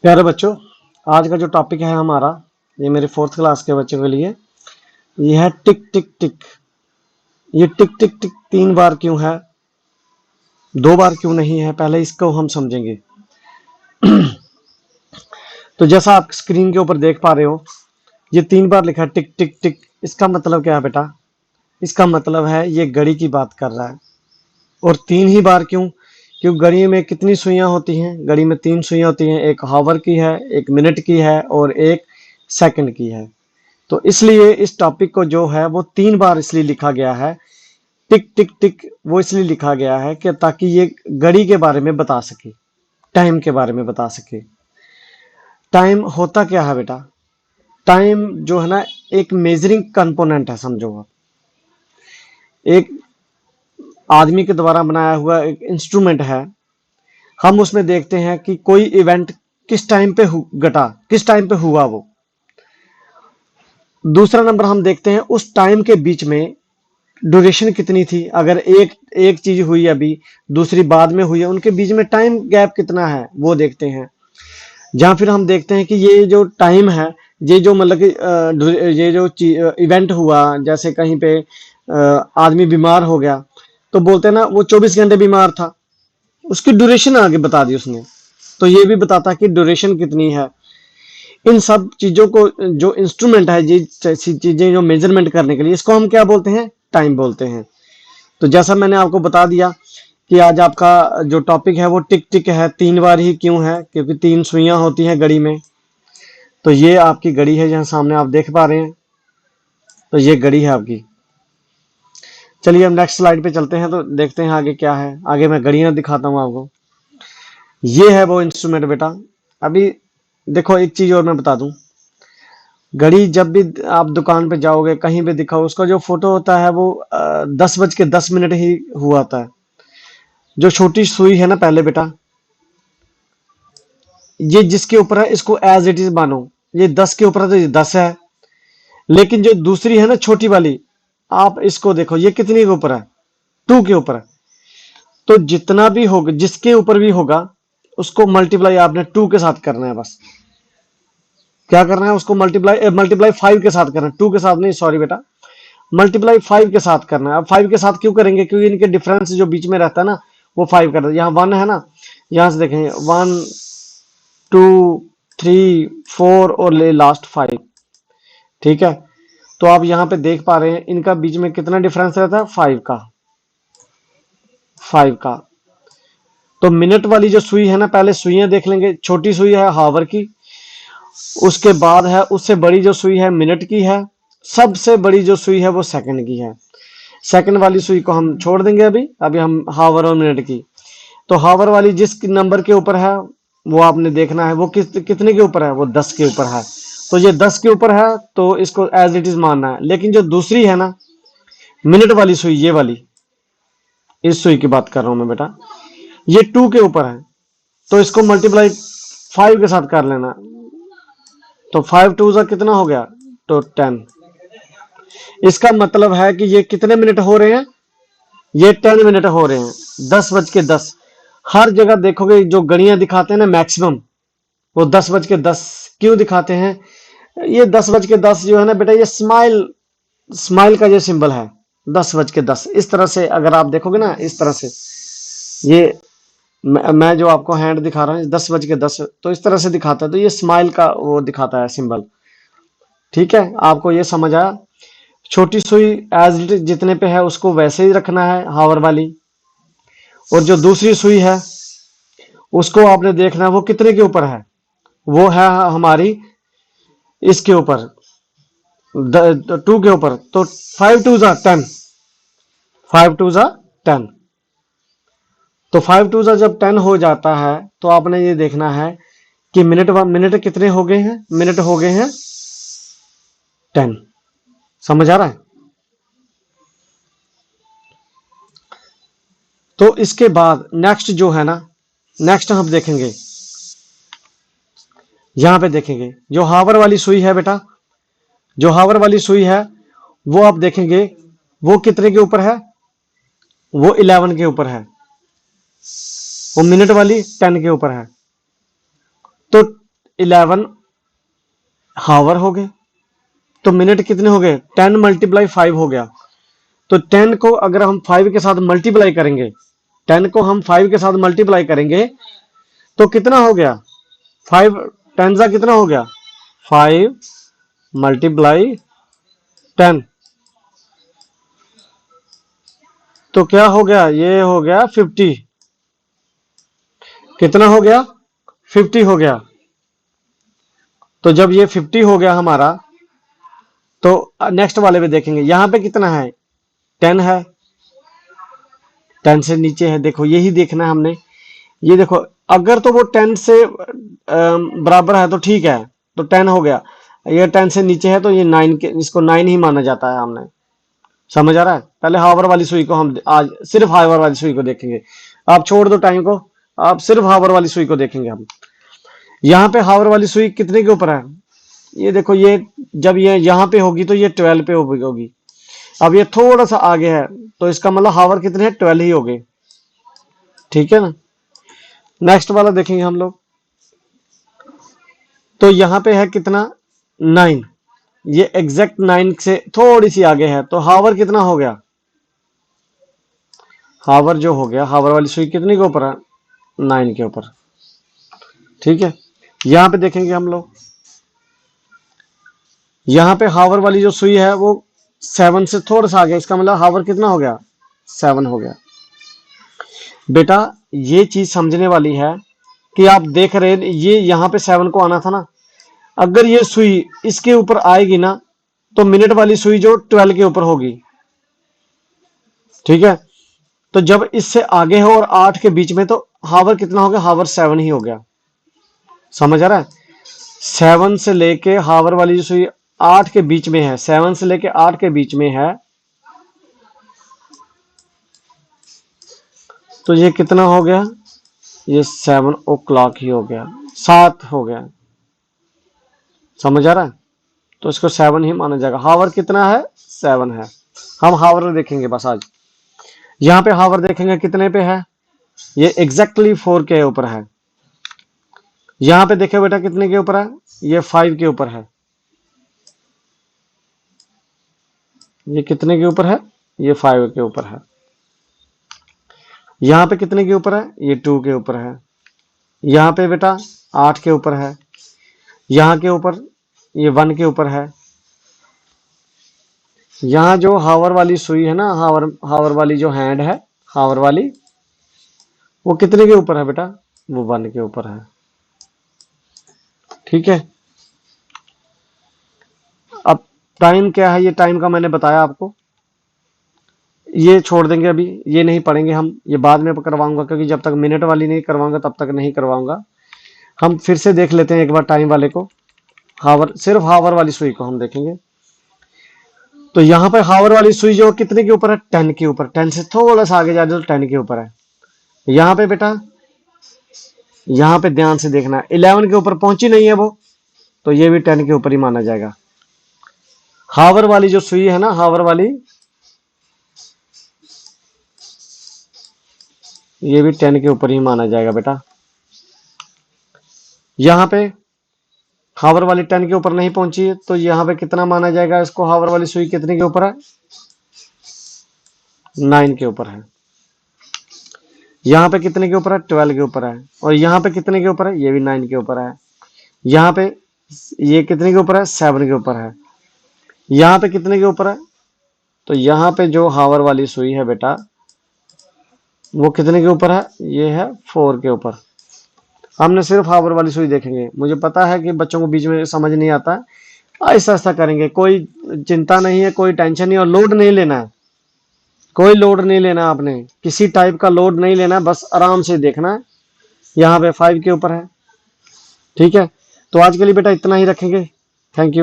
प्यारे बच्चों, आज का जो टॉपिक है हमारा, ये मेरे 4th क्लास के बच्चों के लिए, ये है टिक टिक टिक। ये टिक टिक टिक 3 बार क्यों है, 2 बार क्यों नहीं है, पहले इसको हम समझेंगे। तो जैसा आप स्क्रीन के ऊपर देख पा रहे हो, ये 3 बार लिखा है टिक टिक टिक। इसका मतलब क्या है बेटा? इसका मतलब है ये घड़ी की बात कर रहा है। और 3 ही बार क्यों? क्योंकि घड़ी में कितनी सुइयां होती हैं? घड़ी में 3 सुइयां होती हैं, एक हावर की है, एक मिनट की है और एक सेकंड की है। तो इसलिए इस टॉपिक को जो है वो 3 बार इसलिए लिखा गया है, टिक टिक टिक। वो इसलिए लिखा गया है कि ताकि ये घड़ी के बारे में बता सके, टाइम के बारे में बता सके। टाइम होता क्या है बेटा? टाइम जो है ना, एक मेजरिंग कंपोनेंट है, समझो आप। एक आदमी के द्वारा बनाया हुआ एक इंस्ट्रूमेंट है। हम उसमें देखते हैं कि कोई इवेंट किस टाइम पे घटा, किस टाइम पे हुआ वो। दूसरा नंबर हम देखते हैं उस टाइम के बीच में ड्यूरेशन कितनी थी। अगर एक एक चीज हुई अभी, दूसरी बाद में हुई है, उनके बीच में टाइम गैप कितना है वो देखते हैं। जहां फिर हम देखते हैं कि ये जो टाइम है, ये जो मतलब कि ये जो इवेंट हुआ, जैसे कहीं पे आदमी बीमार हो गया, तो बोलते हैं ना वो 24 घंटे बीमार था, उसकी ड्यूरेशन आगे बता दी उसने। तो ये भी बताता कि ड्यूरेशन कितनी है। इन सब चीजों को, जो इंस्ट्रूमेंट है, ये चीजें जो मेजरमेंट करने के लिए, इसको हम क्या बोलते हैं? टाइम बोलते हैं। तो जैसा मैंने आपको बता दिया कि आज आपका जो टॉपिक है वो टिक टिक है। 3 बार ही क्यों है? क्योंकि 3 सुइयां होती हैं घड़ी में। तो ये आपकी घड़ी है, जहां सामने आप देख पा रहे हैं। तो ये घड़ी है आपकी। चलिए हम नेक्स्ट स्लाइड पे चलते हैं, तो देखते हैं आगे क्या है। आगे मैं घड़ियां दिखाता हूं आपको। ये है वो इंस्ट्रूमेंट बेटा। अभी देखो, एक चीज और मैं बता दूं। घड़ी जब भी आप दुकान पे जाओगे, कहीं भी दिखाओ, उसका जो फोटो होता है वो 10:10 ही हुआ होता है। जो छोटी सुई है ना, पहले बेटा, ये जिसके ऊपर है इसको एज इट इज मानो। ये 10 के ऊपर है तो ये 10 है। लेकिन जो दूसरी है ना, छोटी वाली, आप इसको देखो, ये कितनी के ऊपर है? 2 के ऊपर है। तो जितना भी होगा, जिसके ऊपर भी होगा, उसको मल्टीप्लाई आपने 2 के साथ करना है। बस क्या करना है? उसको मल्टीप्लाई मल्टीप्लाई 5 के साथ करना है, 2 के साथ नहीं, सॉरी बेटा, मल्टीप्लाई 5 के साथ करना है। अब 5 के साथ क्यों करेंगे? क्योंकि इनके डिफरेंस जो बीच में रहता है ना, वो 5 करता है। यहाँ 1 है ना, यहां से देखेंगे 1 2 3 4 और ले लास्ट 5। ठीक है, तो आप यहाँ पे देख पा रहे हैं इनका बीच में कितना डिफरेंस रहता है? 5 का, 5 का। तो मिनट वाली जो सुई है ना, पहले सुइयां देख लेंगे। छोटी सुई है हावर की, उसके बाद है उससे बड़ी जो सुई है मिनट की है, सबसे बड़ी जो सुई है वो सेकंड की है। सेकंड वाली सुई को हम छोड़ देंगे अभी अभी हम हावर और मिनट की। तो हावर वाली जिस नंबर के ऊपर है वो आपने देखना है, वो कितने के ऊपर है? वो 10 के ऊपर है। तो ये 10 के ऊपर है, तो इसको एज इट इज मानना है। लेकिन जो दूसरी है ना, मिनट वाली सुई, ये वाली, इस सुई की बात कर रहा हूं मैं बेटा, ये 2 के ऊपर है, तो इसको मल्टीप्लाई 5 के साथ कर लेना। तो 5 2 जा कितना हो गया? तो 10। इसका मतलब है कि ये कितने मिनट हो रहे हैं? ये 10 मिनट हो रहे हैं। 10:10। हर जगह देखोगे जो घड़ियां दिखाते हैं ना, मैक्सिमम वो 10:10 क्यों दिखाते हैं? ये 10:10 जो है ना बेटा, ये स्माइल, स्माइल का ये सिंबल है। 10:10 इस तरह से अगर आप देखोगे ना, इस तरह से, ये मैं जो आपको हैंड दिखा रहा हूँ 10:10, तो इस तरह से दिखाता है। तो ये स्माइल का वो दिखाता है सिंबल। ठीक है, आपको ये समझ आया? छोटी सुई एज जितने पे है उसको वैसे ही रखना है, हावर वाली। और जो दूसरी सुई है उसको आपने देखना है वो कितने के ऊपर है। वो है हमारी इसके ऊपर, 2 के ऊपर। तो 5 2 जा 10, 5 2 जा 10। तो 5 2 जा जब 10 हो जाता है, तो आपने ये देखना है कि मिनट कितने हो गए हैं? मिनट हो गए हैं 10। समझ आ रहा है? तो इसके बाद नेक्स्ट जो है ना, नेक्स्ट हम देखेंगे, यहां पे देखेंगे जो हावर वाली सुई है बेटा, जो हावर वाली सुई है वो आप देखेंगे वो कितने के ऊपर है? वो 11 के ऊपर है। वो मिनट वाली 10 के ऊपर है। तो 11 हावर हो गए। तो मिनट कितने हो गए? 10 मल्टीप्लाई 5 हो गया। तो 10 को अगर हम 5 के साथ मल्टीप्लाई करेंगे, 10 को हम 5 के साथ मल्टीप्लाई करेंगे तो कितना हो गया? 5 10 का कितना हो गया? 5 मल्टीप्लाई 10, तो क्या हो गया? ये हो गया 50। कितना हो गया? 50 हो गया। तो जब ये 50 हो गया हमारा, तो नेक्स्ट वाले पे देखेंगे, यहां पे कितना है? 10 है, 10 से नीचे है। देखो यही देखना है हमने। ये देखो, अगर तो वो 10 से बराबर है तो ठीक है, तो 10 हो गया। ये 10 से नीचे है तो ये 9 के, इसको 9 ही माना जाता है हमने। समझ आ रहा है? पहले हावर वाली सुई को हम आज सिर्फ हावर वाली सुई को देखेंगे। आप छोड़ दो टाइम को, आप सिर्फ हावर वाली सुई को देखेंगे हम। यहाँ पे हावर वाली सुई कितने के ऊपर है? ये देखो, ये जब ये यहाँ पे होगी तो ये 12 पे होगी। अब ये थोड़ा सा आगे है तो इसका मतलब हावर कितने हैं? 12 ही हो गए। ठीक है ना? नेक्स्ट वाला देखेंगे हम लोग। तो यहाँ पे है कितना? 9। ये एग्जैक्ट 9 से थोड़ी सी आगे है, तो हावर कितना हो गया? हावर जो हो गया, हावर वाली सुई कितने के ऊपर है? 9 के ऊपर। ठीक है, यहां पे देखेंगे हम लोग, यहां पे हावर वाली जो सुई है वो 7 से थोड़ा सा आगे, इसका मतलब हावर कितना हो गया? 7 हो गया। बेटा ये चीज समझने वाली है कि आप देख रहे हैं, ये यहां पे 7 को आना था ना। अगर ये सुई इसके ऊपर आएगी ना, तो मिनट वाली सुई जो 12 के ऊपर होगी। ठीक है, तो जब इससे आगे है और 8 के बीच में, तो हावर कितना हो गया? हावर 7 ही हो गया। समझ आ रहा है? 7 से लेके हावर वाली जो सुई 8 के बीच में है, 7 से लेके 8 के बीच में है, तो ये कितना हो गया? ये 7 o'clock ही हो गया, 7 हो गया। समझ आ रहा है? तो इसको 7 ही माना जाएगा। हावर कितना है? 7 है। हम हावर देखेंगे बस आज। यहां पे हावर देखेंगे कितने पे है? ये एग्जैक्टली 4 के ऊपर है। यहां पे देखो बेटा कितने के ऊपर है? ये 5 के ऊपर है। ये कितने के ऊपर है? ये 5 के ऊपर है। यहां पे कितने के ऊपर है? ये 2 के ऊपर है। यहां पे बेटा 8 के ऊपर है। यहां के ऊपर ये 1 के ऊपर है। यहां जो हावर वाली सुई है ना, हावर वाली जो हैंड है, हावर वाली, वो कितने के ऊपर है बेटा? वो 1 के ऊपर है। ठीक है, अब टाइम क्या है? ये टाइम का मैंने बताया आपको। ये छोड़ देंगे, अभी ये नहीं पढ़ेंगे हम, ये बाद में करवाऊंगा, क्योंकि जब तक मिनट वाली नहीं करवाऊंगा तब तक नहीं करवाऊंगा। हम फिर से देख लेते हैं एक बार टाइम वाले को। हावर, सिर्फ हावर वाली सुई को हम देखेंगे। तो यहाँ पर हावर वाली सुई जो कितने के ऊपर है? 10 के ऊपर। 10 से थोड़ा सा आगे जा तो 10 के ऊपर है। यहाँ पे बेटा, यहाँ पे ध्यान से देखना है, 11 के ऊपर पहुंची नहीं है वो, तो ये भी 10 के ऊपर ही माना जाएगा। हावर वाली जो सुई है ना, हावर वाली, ये भी 10 के ऊपर ही माना जाएगा बेटा। यहाँ पे हावर वाली 10 के ऊपर नहीं पहुंची है, तो यहाँ पे कितना माना जाएगा इसको? हावर वाली सुई कितने के ऊपर है? 9 के ऊपर है। यहाँ पे कितने के ऊपर है? 12 के ऊपर है। और यहाँ पे कितने के ऊपर है? ये भी 9 के ऊपर है। यहाँ पे ये कितने के ऊपर है? 7 के ऊपर है। यहाँ पे कितने के ऊपर है? तो यहाँ पे जो हावर वाली सुई है बेटा, वो कितने के ऊपर है? ये है 4 के ऊपर। हमने सिर्फ हावर वाली सुई देखेंगे। मुझे पता है कि बच्चों को बीच में समझ नहीं आता, ऐसा ऐसा करेंगे, कोई चिंता नहीं है, कोई टेंशन नहीं, और लोड नहीं लेना है, कोई लोड नहीं लेना, आपने किसी टाइप का लोड नहीं लेना, बस आराम से देखना है। यहाँ पे 5 के ऊपर है। ठीक है, तो आज के लिए बेटा इतना ही रखेंगे। Thank you.